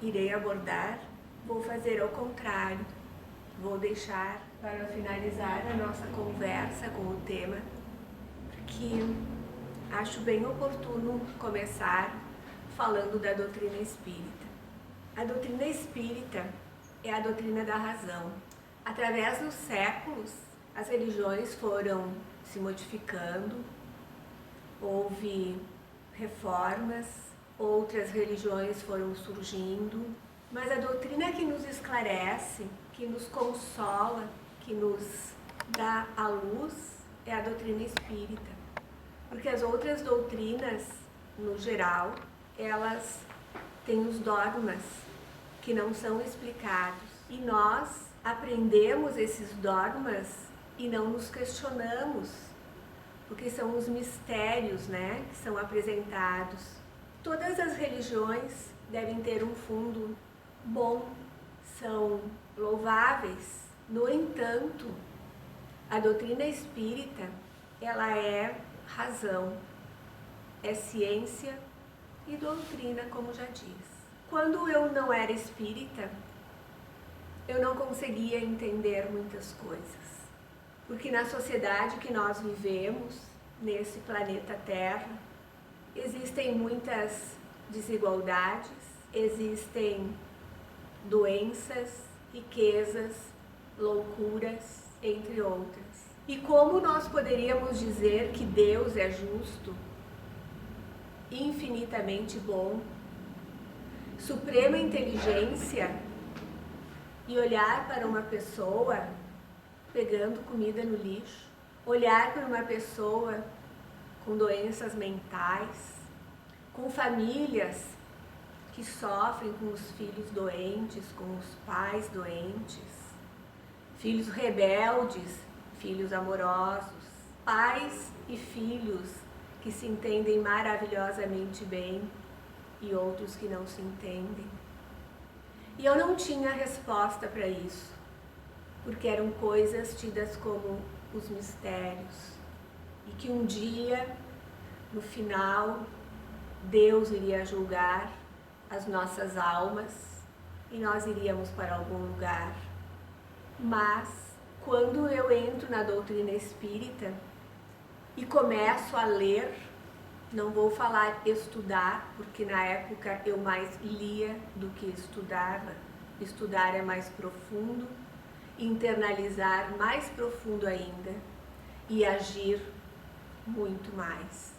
irei abordar, vou fazer ao contrário. Vou deixar para finalizar a nossa conversa com o tema, porque acho bem oportuno começar falando da doutrina espírita. A doutrina espírita é a doutrina da razão. Através dos séculos, as religiões foram se modificando, houve reformas, outras religiões foram surgindo, mas a doutrina que nos esclarece, que nos consola, que nos dá a luz, é a doutrina espírita. Porque as outras doutrinas, no geral, elas têm os dogmas que não são explicados. E nós aprendemos esses dogmas e não nos questionamos, porque são os mistérios, que são apresentados. Todas as religiões devem ter um fundo bom, são louváveis. No entanto, a doutrina espírita, ela é razão, é ciência e doutrina, como já diz. Quando eu não era espírita, eu não conseguia entender muitas coisas, porque na sociedade que nós vivemos, nesse planeta Terra, existem muitas desigualdades, existem doenças, riquezas, loucuras, entre outras. E como nós poderíamos dizer que Deus é justo, infinitamente bom, suprema inteligência, e olhar para uma pessoa pegando comida no lixo, olhar para uma pessoa com doenças mentais, com famílias que sofrem com os filhos doentes, com os pais doentes, filhos rebeldes, filhos amorosos, pais e filhos que se entendem maravilhosamente bem e outros que não se entendem. E eu não tinha resposta para isso, porque eram coisas tidas como os mistérios, e que um dia, no final, Deus iria julgar as nossas almas e nós iríamos para algum lugar. Mas, quando eu entro na doutrina espírita e começo a ler, não vou falar estudar, porque na época eu mais lia do que estudava. Estudar é mais profundo, internalizar mais profundo ainda e agir muito mais.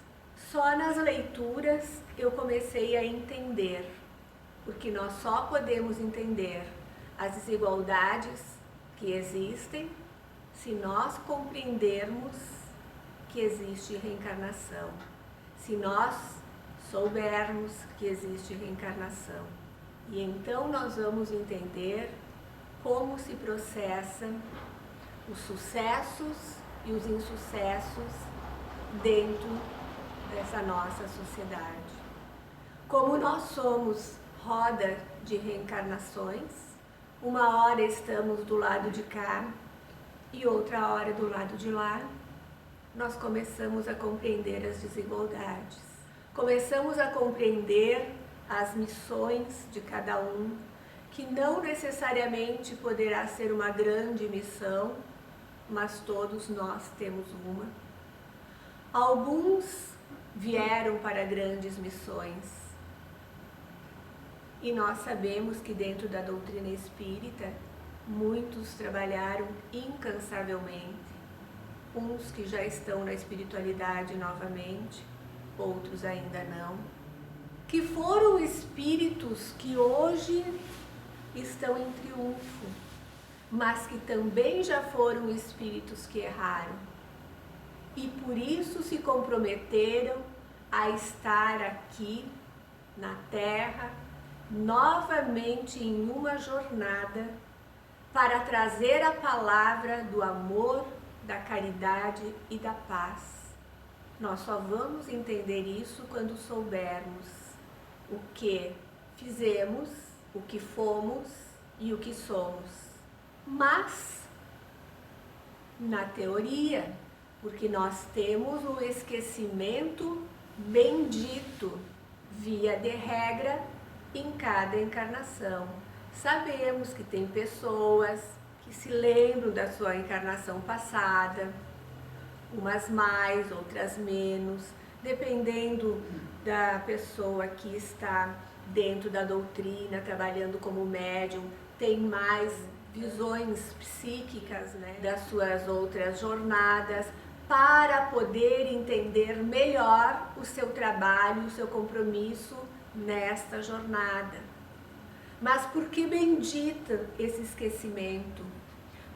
Só nas leituras eu comecei a entender, porque nós só podemos entender as desigualdades que existem se nós compreendermos que existe reencarnação, se nós soubermos que existe reencarnação. E então nós vamos entender como se processam os sucessos e os insucessos dentro dessa nossa sociedade. Como nós somos roda de reencarnações, uma hora estamos do lado de cá e outra hora do lado de lá, nós começamos a compreender as desigualdades. Começamos a compreender as missões de cada um, que não necessariamente poderá ser uma grande missão, mas todos nós temos uma. Alguns vieram para grandes missões, e nós sabemos que dentro da doutrina espírita, muitos trabalharam incansavelmente, uns que já estão na espiritualidade novamente, outros ainda não, que foram espíritos que hoje estão em triunfo, mas que também já foram espíritos que erraram e por isso se comprometeram a estar aqui na Terra novamente em uma jornada para trazer a palavra do amor, da caridade e da paz. Nós só vamos entender isso quando soubermos o que fizemos, o que fomos e o que somos. Mas, na teoria, porque nós temos um esquecimento bendito, via de regra em cada encarnação. Sabemos que tem pessoas que se lembram da sua encarnação passada, umas mais, outras menos, dependendo da pessoa que está dentro da doutrina, trabalhando como médium, tem mais visões psíquicas, né, das suas outras jornadas, para poder entender melhor o seu trabalho, o seu compromisso nesta jornada. Mas por que bendita esse esquecimento?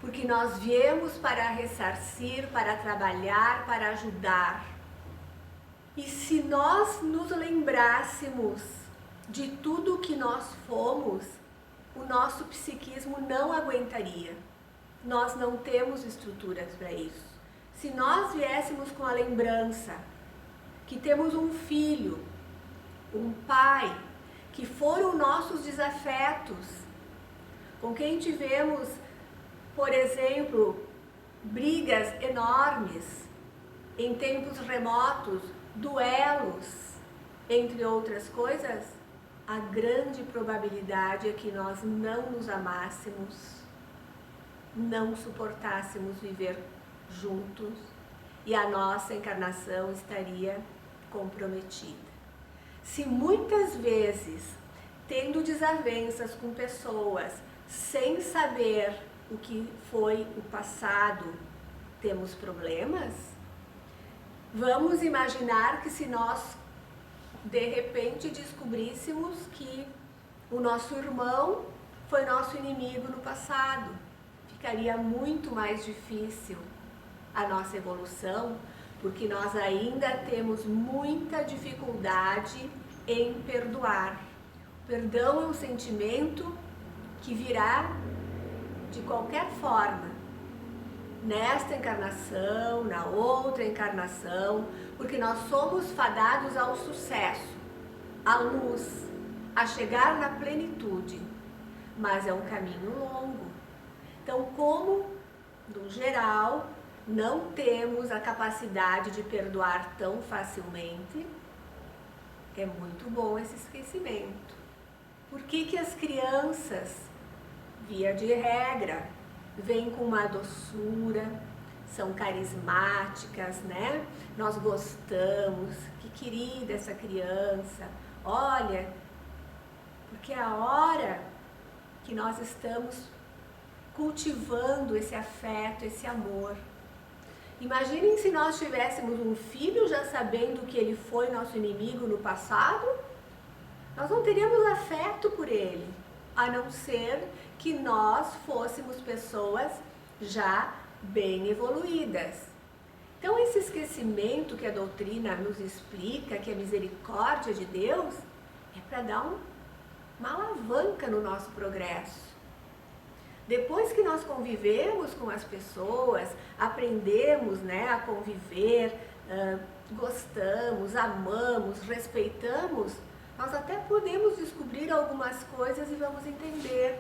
Porque nós viemos para ressarcir, para trabalhar, para ajudar. E se nós nos lembrássemos de tudo o que nós fomos, o nosso psiquismo não aguentaria. Nós não temos estruturas para isso. Se nós viéssemos com a lembrança que temos um filho, um pai, que foram nossos desafetos, com quem tivemos, por exemplo, brigas enormes, em tempos remotos, duelos, entre outras coisas, a grande probabilidade é que nós não nos amássemos, não suportássemos viver juntos e a nossa encarnação estaria comprometida. Se muitas vezes, tendo desavenças com pessoas, sem saber o que foi o passado, temos problemas, vamos imaginar que se nós de repente descobríssemos que o nosso irmão foi nosso inimigo no passado, ficaria muito mais difícil a nossa evolução, porque nós ainda temos muita dificuldade em perdoar. O perdão é um sentimento que virá de qualquer forma, nesta encarnação, na outra encarnação, porque nós somos fadados ao sucesso, à luz, a chegar na plenitude, mas é um caminho longo. Então, como, no geral, não temos a capacidade de perdoar tão facilmente, é muito bom esse esquecimento. Por que as crianças, via de regra, vêm com uma doçura, são carismáticas, né? Nós gostamos, que querida essa criança, olha, porque é a hora que nós estamos cultivando esse afeto, esse amor. Imaginem se nós tivéssemos um filho já sabendo que ele foi nosso inimigo no passado, nós não teríamos afeto por ele, a não ser que nós fôssemos pessoas já bem evoluídas. Então esse esquecimento que a doutrina nos explica, que é a misericórdia de Deus, é para dar uma alavanca no nosso progresso. Depois que nós convivemos com as pessoas, aprendemos, né, a conviver, gostamos, amamos, respeitamos, nós até podemos descobrir algumas coisas e vamos entender.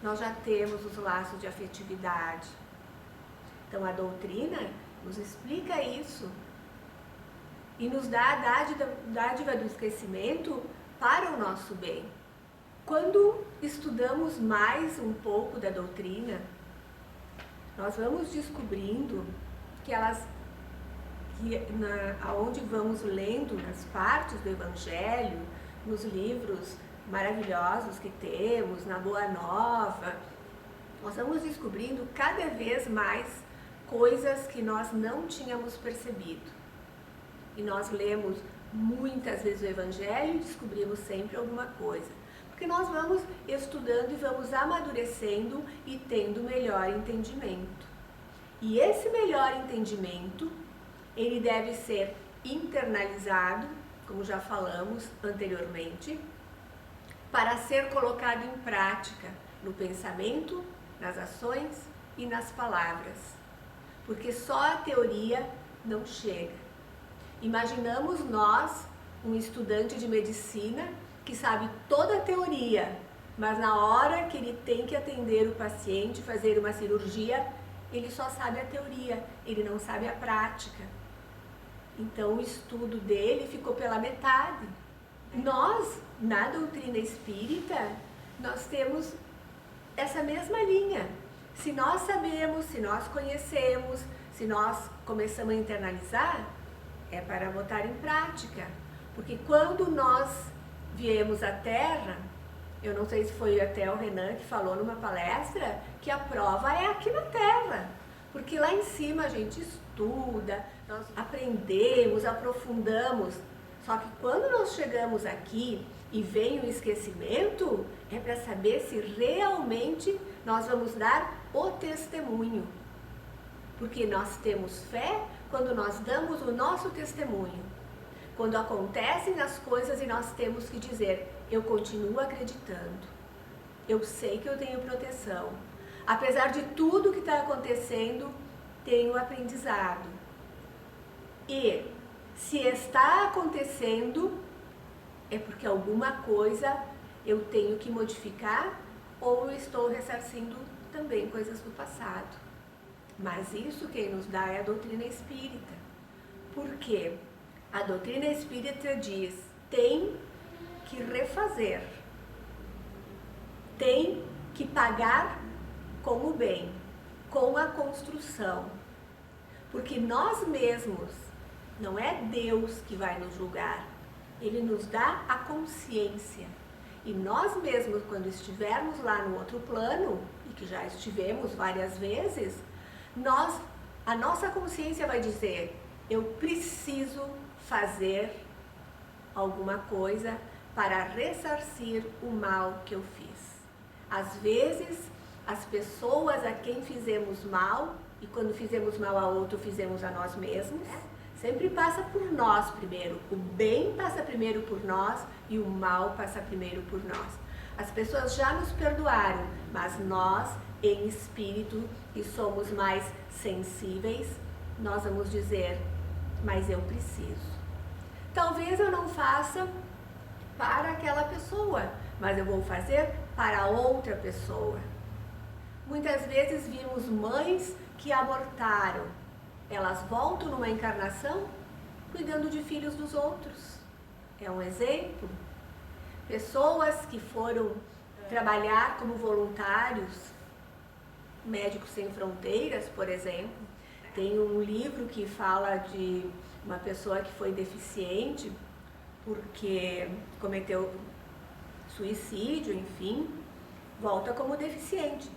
Nós já temos os laços de afetividade. Então a doutrina nos explica isso e nos dá a dádiva do esquecimento para o nosso bem. Quando estudamos mais um pouco da doutrina, nós vamos descobrindo que aonde vamos lendo nas partes do Evangelho, nos livros maravilhosos que temos, na Boa Nova, nós vamos descobrindo cada vez mais coisas que nós não tínhamos percebido. E nós lemos muitas vezes o Evangelho e descobrimos sempre alguma coisa. Porque nós vamos estudando e vamos amadurecendo e tendo melhor entendimento. E esse melhor entendimento, ele deve ser internalizado, como já falamos anteriormente, para ser colocado em prática no pensamento, nas ações e nas palavras. Porque só a teoria não chega. Imaginamos nós, um estudante de medicina, que sabe toda a teoria, mas na hora que ele tem que atender o paciente, fazer uma cirurgia, ele só sabe a teoria, ele não sabe a prática. Então o estudo dele ficou pela metade. Nós, na doutrina espírita, nós temos essa mesma linha. Se nós sabemos, se nós conhecemos, se nós começamos a internalizar, é para botar em prática. Porque quando nós viemos à Terra, eu não sei se foi até o Renan que falou numa palestra, que a prova é aqui na Terra. Porque lá em cima a gente estuda, nós aprendemos, aprofundamos. Só que quando nós chegamos aqui e vem o esquecimento, é para saber se realmente nós vamos dar o testemunho. Porque nós temos fé quando nós damos o nosso testemunho. Quando acontecem as coisas e nós temos que dizer, eu continuo acreditando. Eu sei que eu tenho proteção. Apesar de tudo que está acontecendo, tenho aprendizado. E se está acontecendo, é porque alguma coisa eu tenho que modificar ou eu estou ressarcindo também coisas do passado. Mas isso quem nos dá é a doutrina espírita. Por quê? A doutrina espírita diz, tem que refazer, tem que pagar com o bem, com a construção. Porque nós mesmos, não é Deus que vai nos julgar, Ele nos dá a consciência. E nós mesmos, quando estivermos lá no outro plano, e que já estivemos várias vezes, a nossa consciência vai dizer, eu preciso fazer alguma coisa para ressarcir o mal que eu fiz. Às vezes, as pessoas a quem fizemos mal, e quando fizemos mal a outro, fizemos a nós mesmos, sempre passa por nós primeiro. O bem passa primeiro por nós e o mal passa primeiro por nós. As pessoas já nos perdoaram, mas nós, em espírito, e somos mais sensíveis, nós vamos dizer, mas eu preciso. Talvez eu não faça para aquela pessoa, mas eu vou fazer para outra pessoa. Muitas vezes vimos mães que abortaram. Elas voltam numa encarnação cuidando de filhos dos outros. É um exemplo. Pessoas que foram trabalhar como voluntários, Médicos Sem Fronteiras, por exemplo. Tem um livro que fala de uma pessoa que foi deficiente porque cometeu suicídio, enfim, volta como deficiente.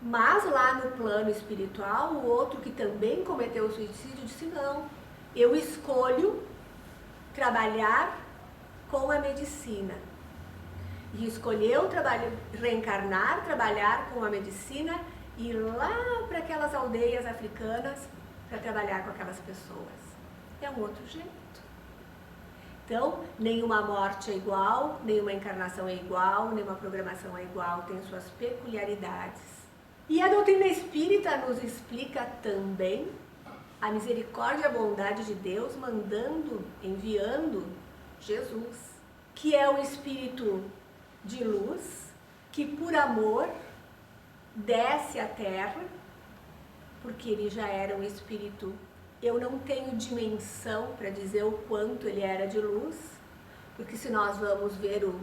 Mas lá no plano espiritual, o outro que também cometeu o suicídio disse, não, eu escolho trabalhar com a medicina. E escolheu reencarnar, trabalhar com a medicina e ir lá para aquelas aldeias africanas para trabalhar com aquelas pessoas. É um outro jeito. Então, nenhuma morte é igual, nenhuma encarnação é igual, nenhuma programação é igual, tem suas peculiaridades. E a doutrina espírita nos explica também a misericórdia e a bondade de Deus enviando Jesus, que é um espírito de luz, que por amor desce à terra, porque ele já era um espírito, eu não tenho dimensão para dizer o quanto ele era de luz, porque se nós vamos ver o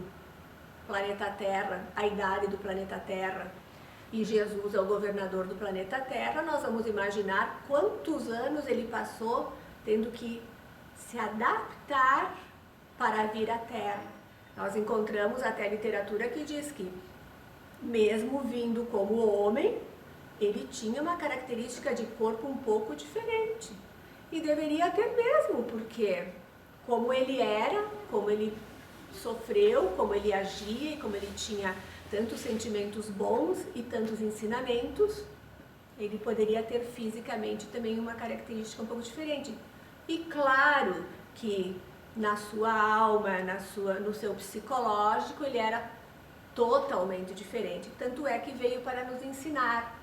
planeta Terra, a idade do planeta Terra, e Jesus é o governador do planeta Terra, nós vamos imaginar quantos anos ele passou tendo que se adaptar para vir à Terra. Nós encontramos até literatura que diz que, mesmo vindo como homem, ele tinha uma característica de corpo um pouco diferente. E deveria ter mesmo, porque como ele era, como ele sofreu, como ele agia e como ele tinha tantos sentimentos bons e tantos ensinamentos, ele poderia ter fisicamente também uma característica um pouco diferente. E claro que na sua alma, no seu psicológico, ele era totalmente diferente. Tanto é que veio para nos ensinar.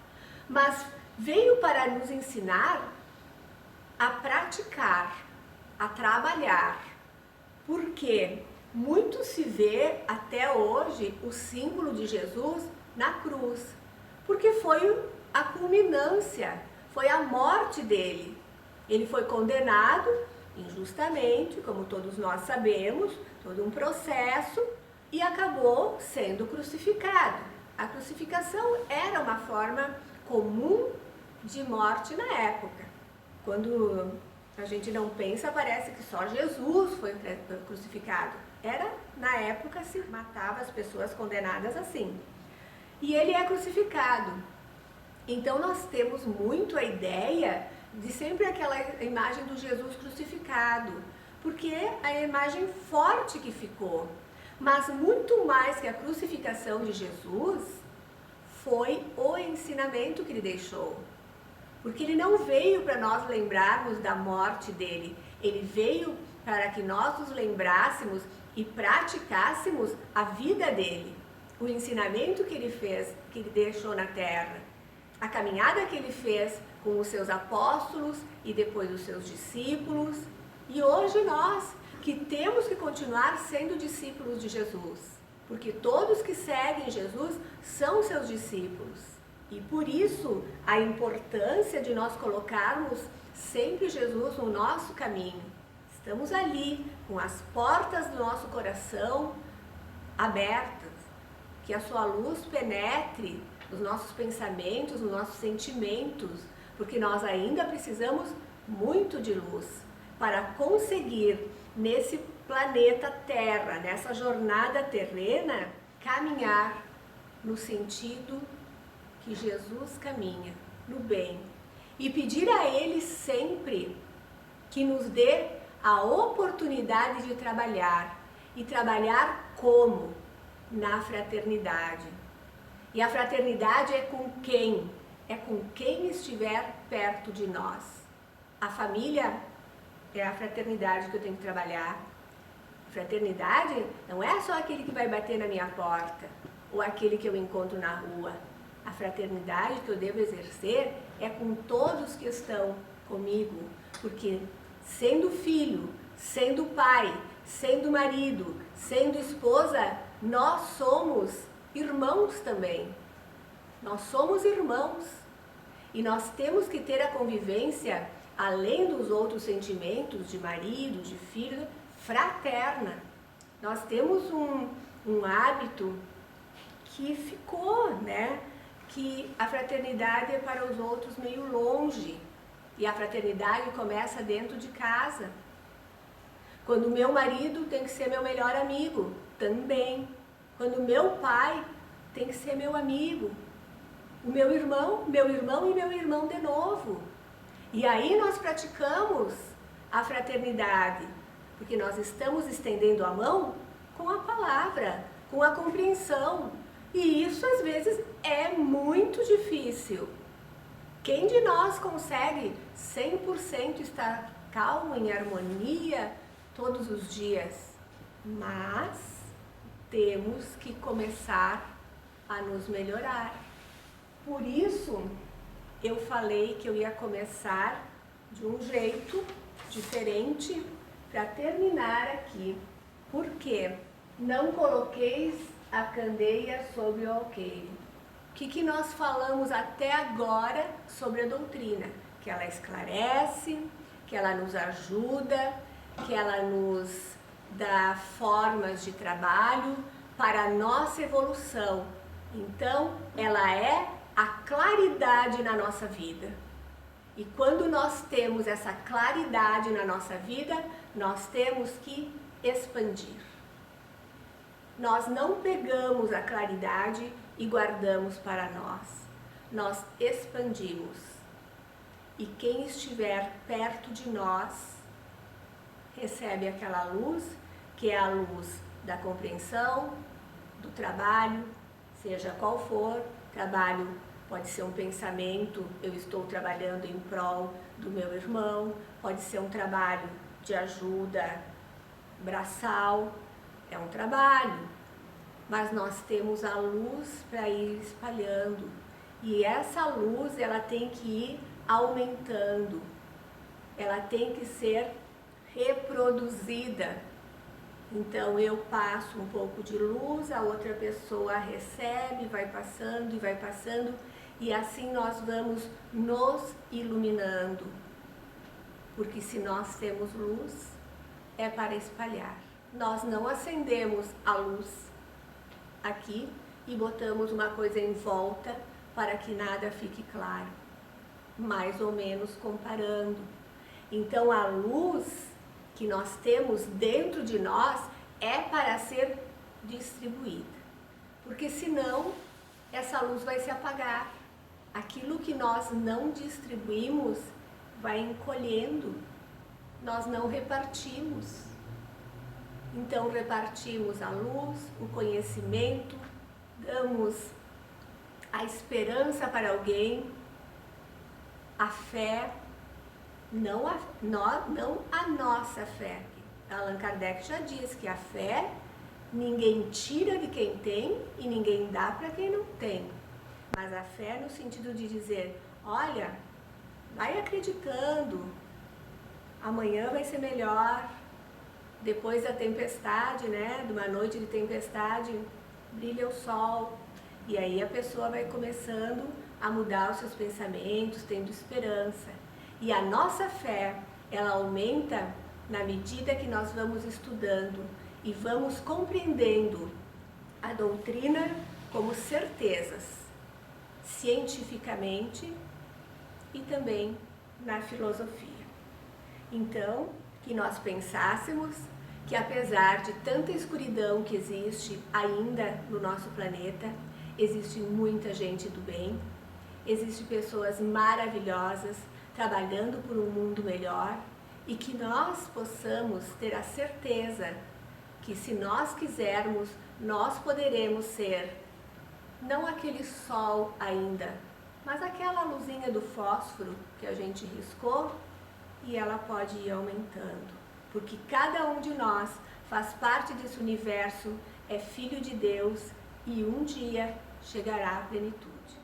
Mas veio para nos ensinar a praticar, a trabalhar. Porque muito se vê até hoje o símbolo de Jesus na cruz, porque foi a culminância, foi a morte dele. Ele foi condenado injustamente, como todos nós sabemos, todo um processo, e acabou sendo crucificado. A crucificação era uma forma comum de morte na época. Quando a gente não pensa, parece que só Jesus foi crucificado. Na época, se matava as pessoas condenadas assim. E ele é crucificado. Então nós temos muito a ideia de sempre aquela imagem do Jesus crucificado, porque é a imagem forte que ficou. Mas muito mais que a crucificação de Jesus foi o ensinamento que ele deixou. Porque ele não veio para nós lembrarmos da morte dele, ele veio para que nós nos lembrássemos e praticássemos a vida dele, o ensinamento que ele fez, que ele deixou na terra, a caminhada que ele fez com os seus apóstolos e depois os seus discípulos. E hoje nós, que temos que continuar sendo discípulos de Jesus, porque todos que seguem Jesus são seus discípulos. E por isso a importância de nós colocarmos sempre Jesus no nosso caminho. Estamos ali com as portas do nosso coração abertas, que a sua luz penetre nos nossos pensamentos, nos nossos sentimentos, porque nós ainda precisamos muito de luz para conseguir nesse planeta Terra, nessa jornada terrena, caminhar no sentido que Jesus caminha, no bem, e pedir a Ele sempre que nos dê a oportunidade de trabalhar, e trabalhar como? Na fraternidade. E a fraternidade é com quem? É com quem estiver perto de nós. A família é a fraternidade que eu tenho que trabalhar. Fraternidade não é só aquele que vai bater na minha porta ou aquele que eu encontro na rua. A fraternidade que eu devo exercer é com todos que estão comigo, porque sendo filho, sendo pai, sendo marido, sendo esposa, nós somos irmãos também. Nós somos irmãos e nós temos que ter a convivência, além dos outros sentimentos de marido, de filho, fraterna. Nós temos um hábito que ficou, né? Que a fraternidade é para os outros meio longe, e a fraternidade começa dentro de casa. Quando meu marido tem que ser meu melhor amigo, também. Quando meu pai tem que ser meu amigo, o meu irmão e meu irmão de novo. E aí nós praticamos a fraternidade, porque nós estamos estendendo a mão com a palavra, com a compreensão. E isso às vezes é muito difícil. Quem de nós consegue 100% estar calmo, em harmonia todos os dias? Mas temos que começar a nos melhorar. Por isso eu falei que eu ia começar de um jeito diferente para terminar aqui. Por quê? Não coloqueis a candeia sobre o alqueire. O que nós falamos até agora sobre a doutrina? Que ela esclarece, que ela nos ajuda, que ela nos dá formas de trabalho para a nossa evolução. Então, ela é a claridade na nossa vida. E quando nós temos essa claridade na nossa vida, nós temos que expandir. Nós não pegamos a claridade e guardamos para nós. Nós expandimos. E quem estiver perto de nós recebe aquela luz, que é a luz da compreensão, do trabalho, seja qual for. Trabalho pode ser um pensamento, eu estou trabalhando em prol do meu irmão, pode ser um trabalho de ajuda braçal, é um trabalho, mas nós temos a luz para ir espalhando, e essa luz ela tem que ir aumentando, ela tem que ser reproduzida. Então eu passo um pouco de luz, a outra pessoa recebe, vai passando, e assim nós vamos nos iluminando. porque se nós temos luz, é para espalhar. Nós não acendemos a luz aqui e botamos uma coisa em volta para que nada fique claro, mais ou menos comparando. Então a luz que nós temos dentro de nós é para ser distribuída, porque senão essa luz vai se apagar. Aquilo que nós não distribuímos vai encolhendo, nós não repartimos. Então repartimos a luz, o conhecimento, damos a esperança para alguém, a fé, não a nossa fé. Allan Kardec já diz que a fé ninguém tira de quem tem e ninguém dá para quem não tem. Mas a fé no sentido de dizer, olha, vai acreditando, amanhã vai ser melhor, depois da tempestade, né, de uma noite de tempestade, brilha o sol. E aí a pessoa vai começando a mudar os seus pensamentos, tendo esperança. E a nossa fé, ela aumenta na medida que nós vamos estudando e vamos compreendendo a doutrina como certezas, cientificamente e também na filosofia. Então, que nós pensássemos que apesar de tanta escuridão que existe ainda no nosso planeta, existe muita gente do bem, existem pessoas maravilhosas trabalhando por um mundo melhor e que nós possamos ter a certeza que se nós quisermos, nós poderemos ser não aquele sol ainda, mas aquela luzinha do fósforo que a gente riscou e ela pode ir aumentando, porque cada um de nós faz parte desse universo, é filho de Deus e um dia chegará à plenitude.